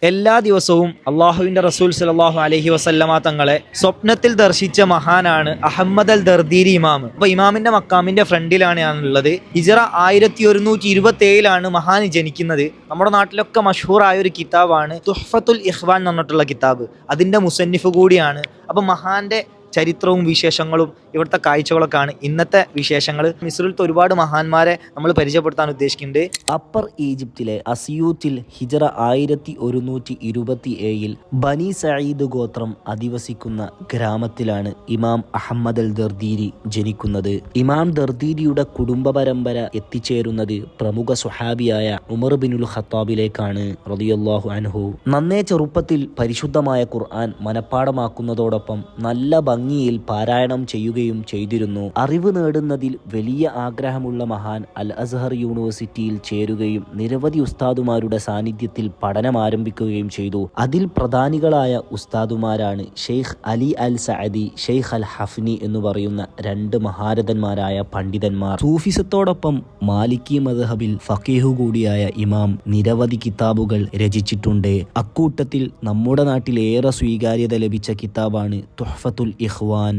എല്ലാ ദിവസവും അള്ളാഹുവിൻ്റെ റസൂൽ സല്ലല്ലാഹു അലൈഹി വസല്ലമ തങ്ങളെ സ്വപ്നത്തിൽ ദർശിച്ച മഹാനാണ് അഹമ്മദ് അൽ ദർദീരി ഇമാം. അപ്പോൾ ഇമാമിൻ്റെ മക്കാമിൻ്റെ ഫ്രണ്ടിലാണ് ഞാനുള്ളത്. ഹിജ്റ 1127 മഹാൻ ജനിക്കുന്നത്. നമ്മുടെ നാട്ടിലൊക്കെ മഷ്ഹൂറായ ഒരു കിതാബാണ് തുഹ്ഫത്തുൽ ഇഖ്വാൻ എന്ന് പറഞ്ഞിട്ടുള്ള കിതാബ്. അതിൻ്റെ മുസന്നിഫ് കൂടിയാണ്. അപ്പോൾ മഹാന്റെ ചരിത്രവും വിശേഷങ്ങളും ഇവിടുത്തെ കാഴ്ചകളൊക്കെയാണ് ഇന്നത്തെ വിശേഷങ്ങൾ. മിസ്രിലത്തെ ഒരുപാട് മഹാന്മാരെ നമ്മൾ പരിചയപ്പെടുത്താൻ ഉദ്ദേശിക്കുന്നുണ്ട്. അപ്പർ ഈജിപ്തിലെ അസിയൂത്തിൽ ഹിജ്റ 1127 ബനി സഈദ് ഗോത്രം അധിവസിക്കുന്ന ഗ്രാമത്തിലാണ് ഇമാം അഹമ്മദ് അൽ ദർദീരി ജനിക്കുന്നത്. ഇമാം ദർദീരിയുടെ കുടുംബ പരമ്പര എത്തിച്ചേരുന്നത് പ്രമുഖ സ്വഹാബിയായ ഉമർ ബിനുൽ ഖത്താബിലേക്കാണ് റളിയല്ലാഹു അൻഹു. നന്നേ ചെറുപ്പത്തിൽ പരിശുദ്ധമായ ഖുർആൻ മനഃപ്പാടമാക്കുന്നതോടൊപ്പം നല്ല ഭംഗിയിൽ പാരായണം ചെയ്യുകയും ചെയ്തിരുന്നു. അറിവ് നേടുന്നതിൽ വലിയ ആഗ്രഹമുള്ള മഹാൻ അൽ അസ്ഹർ യൂണിവേഴ്സിറ്റിയിൽ ചേരുകയും നിരവധി ഉസ്താദുമാരുടെ സാന്നിധ്യത്തിൽ പഠനം ആരംഭിക്കുകയും ചെയ്തു. അതിൽ പ്രധാനികളായ ഉസ്താദുമാരാണ് ഷെയ്ഖ് അലി അൽ സഅദി, ഷെയ്ഖ് അൽ ഹഫ്നി എന്ന് പറയുന്ന രണ്ട് മഹാരഥന്മാരായ പണ്ഡിതന്മാർ. സൂഫിസത്തോടൊപ്പം മാലിക്കി മദ്ഹബിൽ ഫഖീഹു കൂടിയായ ഇമാം നിരവധി കിതാബുകൾ രചിച്ചിട്ടുണ്ട്. അക്കൂട്ടത്തിൽ നമ്മുടെ നാട്ടിൽ ഏറെ സ്വീകാര്യത ലഭിച്ച കിതാബാണ് തുഹ്ഫത്തുൽ ഇഖ്വാൻ.